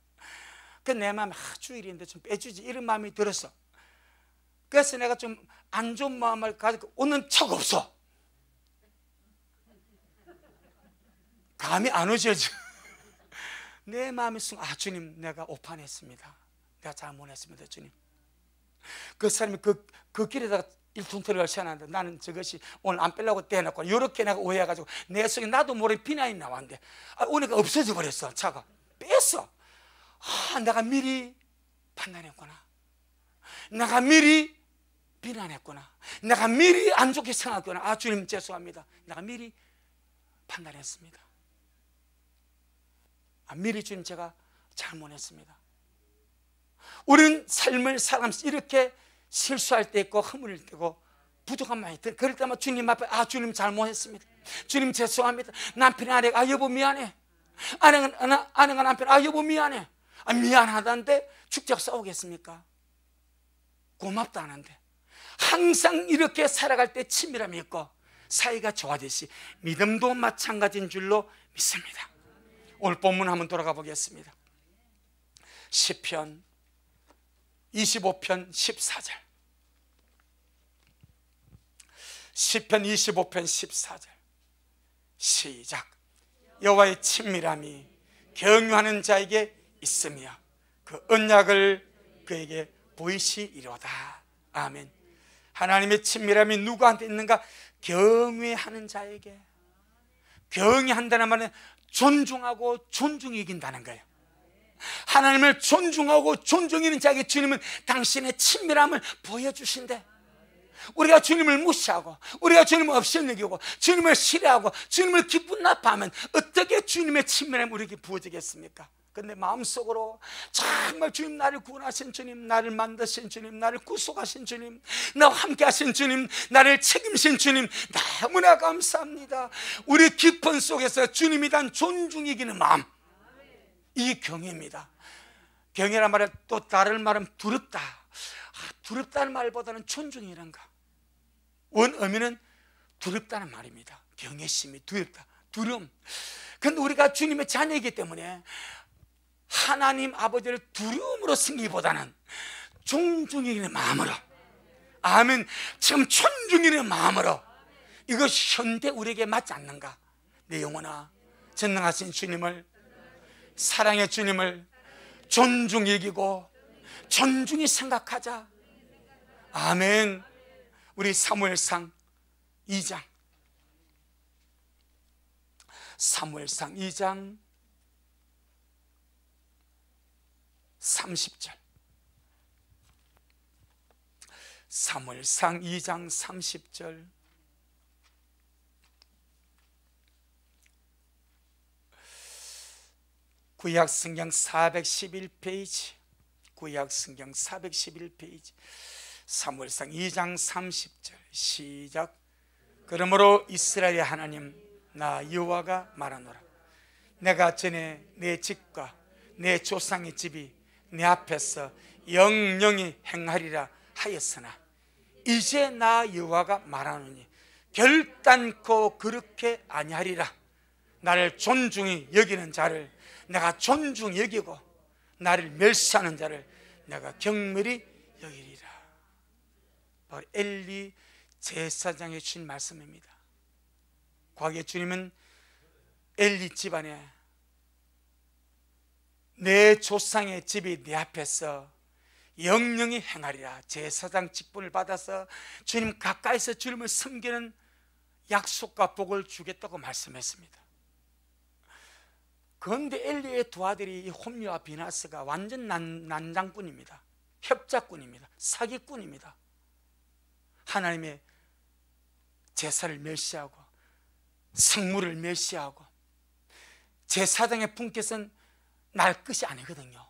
그 내 마음에 주일인데 좀 빼주지 이런 마음이 들었어. 그래서 내가 좀 안 좋은 마음을 가지고 오는 척 없어. 감이 안 오죠. 내 마음이 순간 주님 내가 오판했습니다. 내가 잘못했습니다 주님. 그 사람이 그 길에다가 1톤트를 세워놨는데 나는 저것이 오늘 안 빼려고 떼어놓고 이렇게 내가 오해해가지고 내 속에 나도 모르게 비난이 나왔는데 오니까 없어져 버렸어. 차가 뺐어. 내가 미리 판단했구나. 내가 미리 비난했구나. 내가 미리 안 좋게 생각했구나. 주님 죄송합니다. 내가 미리 판단했습니다. 미리 주님 제가 잘못했습니다. 우리는 삶을 살아가면서 이렇게 실수할 때 있고 허물일 때고 부족한 마음이 들어. 그럴 때마다 주님 앞에 주님 잘못했습니다. 주님 죄송합니다. 남편이 아내가 여보 미안해. 아내가 남편 여보 미안해. 미안하다는데 축제하고 싸우겠습니까? 고맙다 하는데 항상 이렇게 살아갈 때 친밀함이 있고 사이가 좋아지시 믿음도 마찬가지인 줄로 믿습니다. 오늘 본문 한번 돌아가 보겠습니다. 시편 25편 14절. 시편 25편 14절 시작. 여호와의 친밀함이 경유하는 자에게 있으며 그 언약을 그에게 보이시리로다. 아멘. 하나님의 친밀함이 누구한테 있는가? 경외하는 자에게. 경외한다는 말은 존중하고 존중이 이긴다는 거예요. 하나님을 존중하고 존중하는 자에게 주님은 당신의 친밀함을 보여주신대. 우리가 주님을 무시하고 우리가 주님을 없이 여기고 주님을 싫어하고 주님을 기분 나빠하면 어떻게 주님의 친밀함이 우리에게 부어지겠습니까? 근데 마음속으로 정말 주님, 나를 구원하신 주님, 나를 만드신 주님, 나를 구속하신 주님, 나와 함께 하신 주님, 나를 책임진 주님, 너무나 감사합니다. 우리 깊은 속에서 주님에 대한 존중이 이기는 마음, 이 경외입니다. 경외란 말은 또 다른 말은 두렵다. 두렵다는 말보다는 존중이란가. 원어미는 두렵다는 말입니다. 경외심이 두렵다, 두려움. 근데 우리가 주님의 자녀이기 때문에 하나님 아버지를 두려움으로 섬기기보다는 존중이는 마음으로, 아멘, 지금 존중이는 마음으로, 이것이 현대 우리에게 맞지 않는가? 내 영혼아, 전능하신 주님을, 사랑의 주님을 존중히 여기고 존중히 생각하자. 아멘. 우리 사무엘상 2장 30절. 사무엘상 2장 30절. 구약성경 411페이지, 구약성경 411페이지, 사무엘상 2장 30절 시작. 그러므로 이스라엘의 하나님 나 여호와가 말하노라. 내가 전에 내 집과 내 조상의 집이 내 앞에서 영영히 행하리라 하였으나 이제 나 여호와가 말하노니 결단코 그렇게 아니하리라. 나를 존중히 여기는 자를 내가 존중히 여기고 나를 멸시하는 자를 내가 경멸히 여기리라. 바로 엘리 제사장이 주신 말씀입니다. 과거에 주님은 엘리 집안에 내 조상의 집이 내 앞에서 영영히 행하리라. 제사장 직분을 받아서 주님 가까이서 주님을 섬기는 약속과 복을 주겠다고 말씀했습니다. 그런데 엘리의 두 아들이 이 홈리와 비나스가 완전 난장꾼입니다. 협작꾼입니다. 사기꾼입니다. 하나님의 제사를 멸시하고 성물을 멸시하고 제사장의 분께서는 날 것이 아니거든요.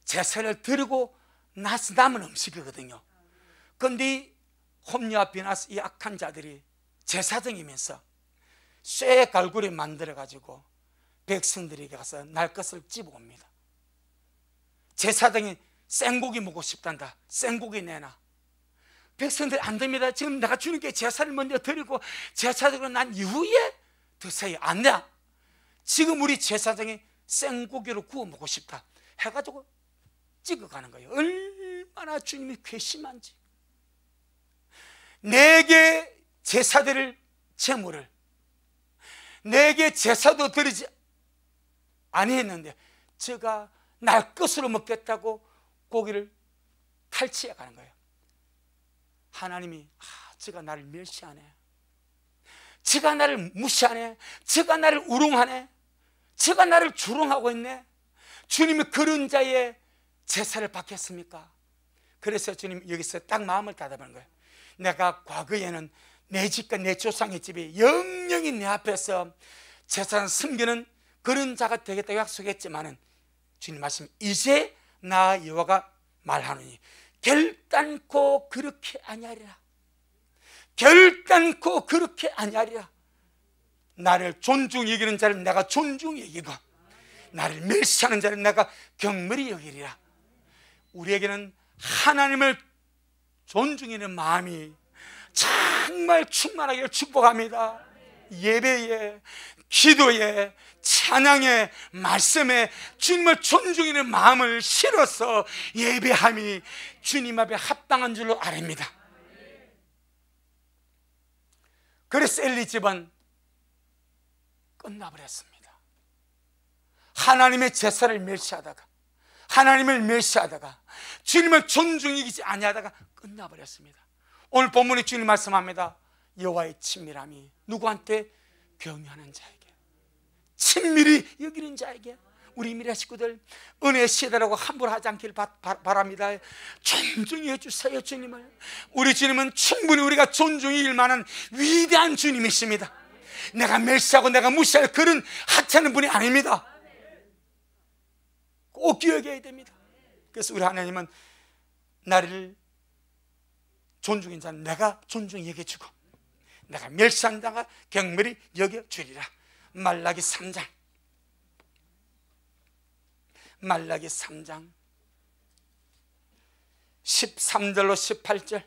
제사를 드리고 나서 남은 음식이거든요. 그런데 이 홈리와 비나스 이 악한 자들이 제사장이면서 쇠 갈고리 만들어 가지고 백성들에게 가서 날 것을 집어옵니다. 제사장이 생고기 먹고 싶단다. 생고기 내놔. 백성들 안 됩니다. 지금 내가 주님께 제사를 먼저 드리고 제사드리고 난 이후에 드세요. 안 돼. 지금 우리 제사장이 생고기로 구워 먹고 싶다 해가지고 찍어가는 거예요. 얼마나 주님이 괘씸한지. 내게 제사드릴 제물을 내게 제사도 드리지 아니했는데 제가 날 것으로 먹겠다고 고기를 탈취해 가는 거예요. 하나님이 제가 나를 멸시하네, 제가 나를 무시하네, 제가 나를 우롱하네, 제가 나를 조롱하고 있네. 주님이 그런 자의 제사를 받겠습니까? 그래서 주님 여기서 딱 마음을 다잡는 거예요. 내가 과거에는 내 집과 내 조상의 집이 영영이 내 앞에서 제사를 섬기는 그런 자가 되겠다고 약속했지만은 주님 말씀, 이제 나 여호와가 말하노니 결단코 그렇게 아니하리라. 결단코 그렇게 아니하리라. 나를 존중히 여기는 자를 내가 존중히 여기고 나를 멸시하는 자를 내가 경멸히 여기리라. 우리에게는 하나님을 존중하는 마음이 정말 충만하기를 축복합니다. 예배에, 기도에, 찬양에, 말씀에 주님을 존중하는 마음을 실어서 예배함이 주님 앞에 합당한 줄로 아랍니다. 그래서 엘리 집은 끝나버렸습니다. 하나님의 제사를 멸시하다가, 하나님을 멸시하다가, 주님을 존중이기지 아니하다가 끝나버렸습니다. 오늘 본문에 주님 말씀합니다. 여호와의 친밀함이 누구한테? 경외하는 자에게, 친밀히 여기는 자에게. 우리 미래 식구들 은혜의 시대라고 함부로 하지 않기를 바랍니다. 존중해 주세요. 주님을. 우리 주님은 충분히 우리가 존중할 만한 위대한 주님이십니다. 내가 멸시하고 내가 무시할 그런 하찮은 분이 아닙니다. 꼭 기억해야 됩니다. 그래서 우리 하나님은 나를 존중인 자는 내가 존중히 여겨주고 내가 멸시한 자가 경멸히 여겨주리라. 말라기 3장, 말라기 3장 13절로 18절,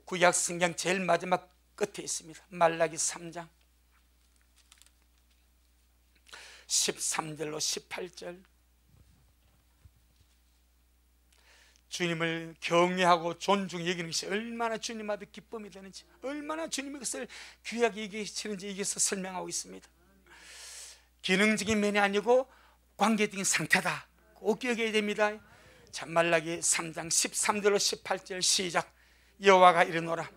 구약 성경 제일 마지막 끝에 있습니다. 말라기 3장 13절로 18절. 주님을 경외하고 존중히 여기는 것이 얼마나 주님 앞에 기쁨이 되는지, 얼마나 주님이 그것을 귀하게 여기시는지 여기서 설명하고 있습니다. 기능적인 면이 아니고 관계적인 상태다. 꼭 기억해야 됩니다. 자, 말라기 3장 13절로 18절 시작. 여호와가 이르노라.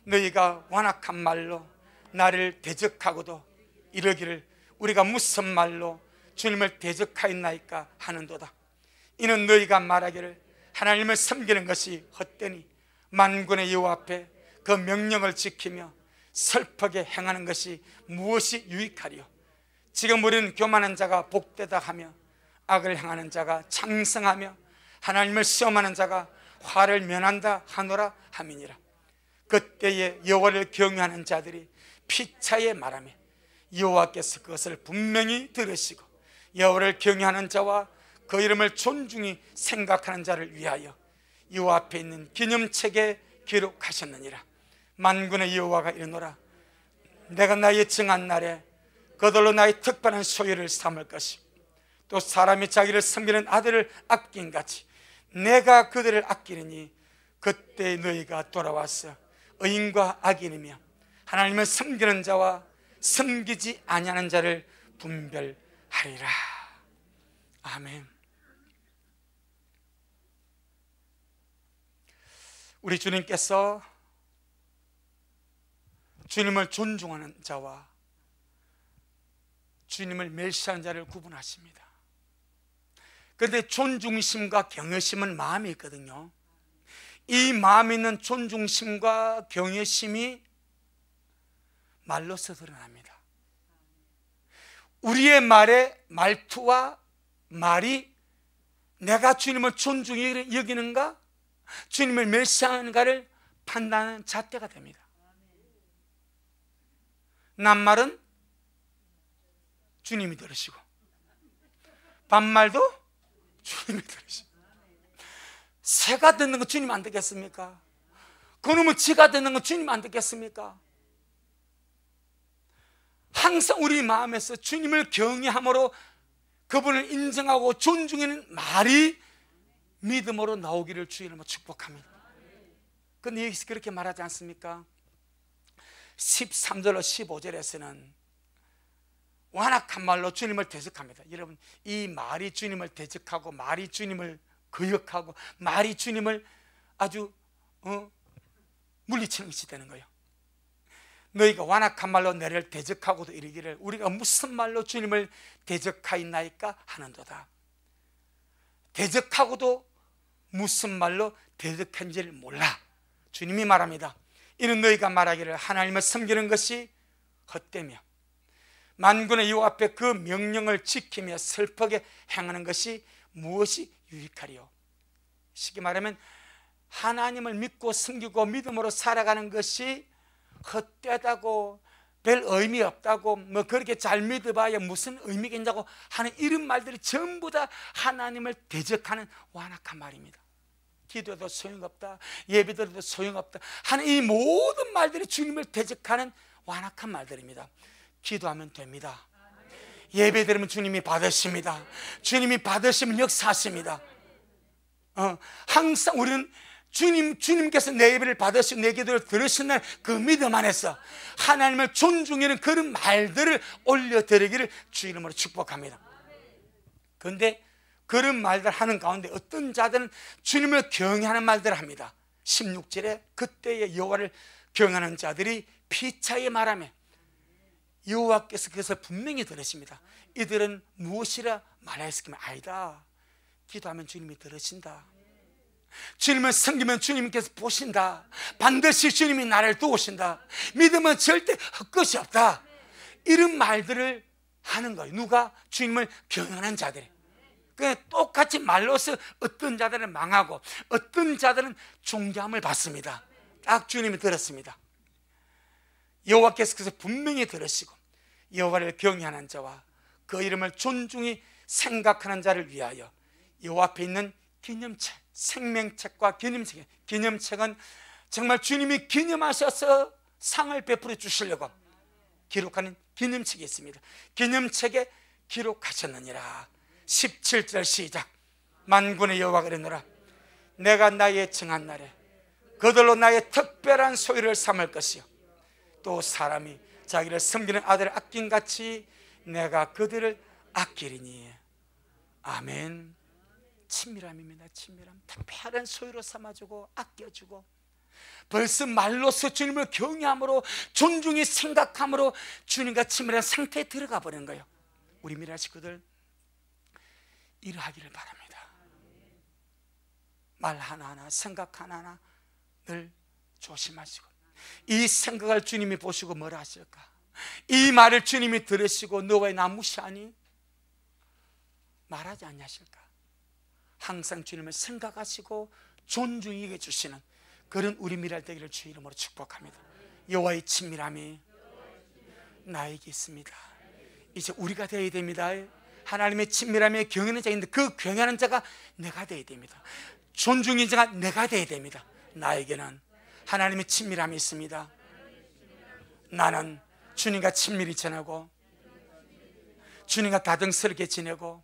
너희가 완악한 말로 나를 대적하고도 이르기를 우리가 무슨 말로 주님을 대적하였나이까 하는도다. 이는 너희가 말하기를 하나님을 섬기는 것이 헛되니 만군의 여호와 앞에 그 명령을 지키며 슬프게 행하는 것이 무엇이 유익하리요. 지금 우리는 교만한 자가 복되다 하며 악을 행하는 자가 창성하며 하나님을 시험하는 자가 화를 면한다 하노라 함이니라. 그때에 여호와를 경외하는 자들이 피차에 말하며 여호와께서 그것을 분명히 들으시고 여호와를 경외하는 자와 그 이름을 존중히 생각하는 자를 위하여 여호와 앞에 있는 기념책에 기록하셨느니라. 만군의 여호와가 이르노라. 내가 나의 정한 날에 그들로 나의 특별한 소유를 삼을 것이고 또 사람이 자기를 섬기는 아들을 아낀 같이 내가 그들을 아끼느니 그때 너희가 돌아와서 의인과 악인이며 하나님을 섬기는 자와 섬기지 아니하는 자를 분별하리라. 아멘. 우리 주님께서 주님을 존중하는 자와 주님을 멸시하는 자를 구분하십니다. 그런데 존중심과 경외심은 마음이 있거든요. 이 마음에 있는 존중심과 경외심이 말로서 드러납니다. 우리의 말투와 말이 내가 주님을 존중히 여기는가 주님을 멸시하는가를 판단하는 잣대가 됩니다. 낱말은 주님이 들으시고 반말도 주님이 들으십니다. 새가 듣는 거 주님 안 듣겠습니까? 그놈의 쥐가 듣는 거 주님 안 듣겠습니까? 항상 우리 마음에서 주님을 경외함으로 그분을 인정하고 존중하는 말이 믿음으로 나오기를 주님으로 축복합니다. 그런데 여기서 그렇게 말하지 않습니까? 13절로 15절에서는 완악한 말로 주님을 대적합니다. 여러분, 이 말이 주님을 대적하고 말이 주님을 거역하고 말이 주님을 아주 물리치는 것이 되는 거예요. 너희가 완악한 말로 너를 대적하고도 이르기를 우리가 무슨 말로 주님을 대적하였나이까 하는도다. 대적하고도 무슨 말로 대적한지를 몰라. 주님이 말합니다. 이는 너희가 말하기를 하나님을 섬기는 것이 헛되며 만군의 여호와 앞에 그 명령을 지키며 슬프게 행하는 것이 무엇이 유익하리요. 쉽게 말하면 하나님을 믿고 섬기고 믿음으로 살아가는 것이 헛되다고 별 의미 없다고 뭐 그렇게 잘 믿어봐야 무슨 의미가 있냐고 하는 이런 말들이 전부 다 하나님을 대적하는 완악한 말입니다. 기도도 소용없다, 예배드려도 소용없다 하는 이 모든 말들이 주님을 대적하는 완악한 말들입니다. 기도하면 됩니다. 예배드리면 주님이 받으십니다. 주님이 받으시면 역사하십니다. 항상 우리는 주님께서 내 예배를 받으시고 내 기도를 들으신다는 그 믿음 안에서 하나님을 존중하는 그런 말들을 올려드리기를 주 이름으로 축복합니다. 그런데 그런 말들 하는 가운데 어떤 자들은 주님을 경외하는 말들을 합니다. 16절에 그때의 여호와를 경외하는 자들이 피차에 말하며 여호와께서 그것을 분명히 들으십니다. 이들은 무엇이라 말하였으면 아니다. 기도하면 주님이 들으신다. 주님을 섬기면 주님께서 보신다. 반드시 주님이 나를 도우신다. 믿으면 절대 헛것이 없다. 이런 말들을 하는 거예요. 누가? 주님을 경외하는 자들이. 똑같이 말로서 어떤 자들은 망하고 어떤 자들은 존경함을 받습니다. 딱 주님이 들었습니다. 여호와께서 그래서 분명히 들으시고 여호와를 경외하는 자와 그 이름을 존중히 생각하는 자를 위하여 여호와 앞에 있는 기념책, 생명책과 기념책, 기념책은 정말 주님이 기념하셔서 상을 베풀어 주시려고 기록하는 기념책이 있습니다. 기념책에 기록하셨느니라. 17절 시작. 만군의 여호와가 이르노라 내가 나의 정한 날에 그들로 나의 특별한 소유를 삼을 것이요 또 사람이 자기를 섬기는 아들을 아낀같이 내가 그들을 아끼리니. 아멘. 친밀함입니다. 친밀함. 특별한 소유로 삼아주고 아껴주고 벌써 말로서 주님을 경외함으로 존중히 생각함으로 주님과 친밀한 상태에 들어가 버린 거예요. 우리 미라 식구들 이러하기를 바랍니다. 말 하나하나 생각 하나하나 늘 조심하시고 이 생각을 주님이 보시고 뭐라 하실까? 이 말을 주님이 들으시고 너 왜 나 무시하니? 말하지 않냐실까? 항상 주님을 생각하시고 존중히 여겨주시는 그런 우리 미랄 되기를 주 이름으로 축복합니다. 여호와의 친밀함이 나에게 있습니다. 이제 우리가 되어야 됩니다. 하나님의 친밀함에 경외하는 자인데 그 경외하는 자가 내가 되어야 됩니다. 존중인 자가 내가 되어야 됩니다. 나에게는 하나님의 친밀함이 있습니다. 나는 주님과 친밀히 지내고 주님과 다정스럽게 지내고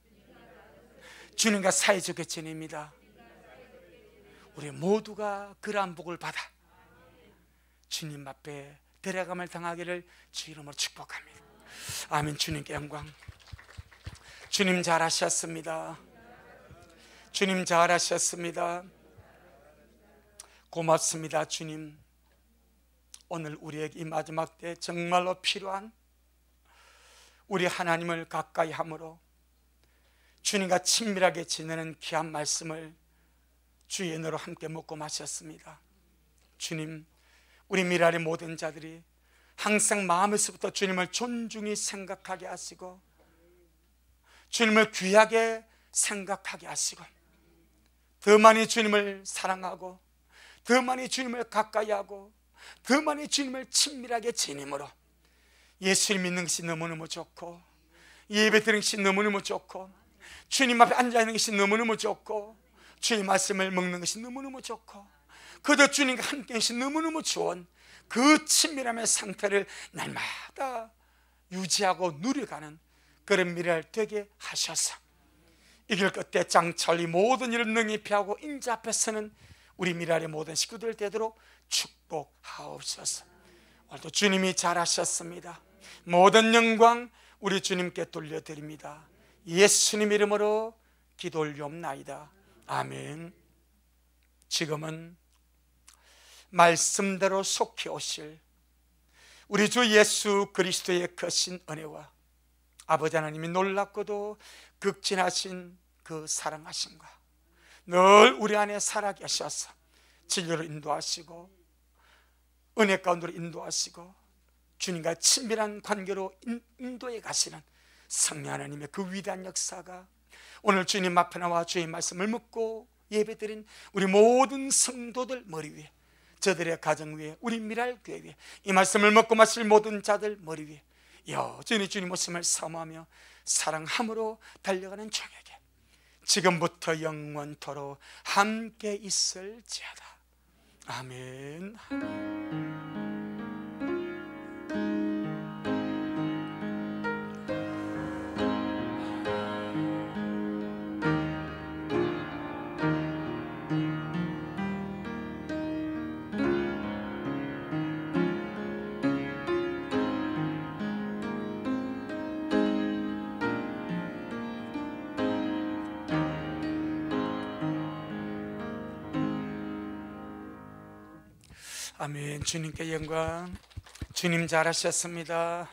주님과 사이좋게 지냅니다. 우리 모두가 그러한 복을 받아 주님 앞에 데려감을 당하기를 주 이름으로 축복합니다. 아멘. 주님께 영광. 주님 잘하셨습니다. 주님 잘하셨습니다. 고맙습니다. 주님, 오늘 우리에게 이 마지막 때 정말로 필요한 우리 하나님을 가까이 함으로 주님과 친밀하게 지내는 귀한 말씀을 주의 은혜로 함께 먹고 마셨습니다. 주님, 우리 미랄의 모든 자들이 항상 마음에서부터 주님을 존중히 생각하게 하시고 주님을 귀하게 생각하게 하시고 더 많이 주님을 사랑하고 더 많이 주님을 가까이 하고 더 많이 주님을 친밀하게 지님으로 예수를 믿는 것이 너무너무 좋고 예배 드리는 것이 너무너무 좋고 주님 앞에 앉아있는 것이 너무너무 좋고, 주님 말씀을 먹는 것이 너무너무 좋고, 그저 주님과 함께 것이 너무너무 좋은 그 친밀함의 상태를 날마다 유지하고 누려가는 그런 미래를 되게 하셔서 이 길 끝에 장철이 모든 일을 능히 피하고 인자 앞에 서는 우리 미랄의 모든 식구들 되도록 축복하옵소서. 오늘도 주님이 잘하셨습니다. 모든 영광 우리 주님께 돌려드립니다. 예수님 이름으로 기도 올리옵나이다. 아멘. 지금은 말씀대로 속히 오실 우리 주 예수 그리스도의 크신 은혜와 아버지 하나님이 놀랍고도 극진하신 그 사랑하심과 늘 우리 안에 살아계셔서 진리로 인도하시고 은혜 가운데로 인도하시고 주님과 친밀한 관계로 인도해 가시는 성령 하나님의 그 위대한 역사가 오늘 주님 앞에 나와 주의 말씀을 묻고 예배드린 우리 모든 성도들 머리 위에, 저들의 가정 위에, 우리 미랄교회 위에, 이 말씀을 먹고 마실 모든 자들 머리 위에 여전히 주님 모습을 사모하며 사랑함으로 달려가는 종에게 지금부터 영원토록 함께 있을지어다. 아멘. 아멘. 주님께 영광. 주님 잘하셨습니다.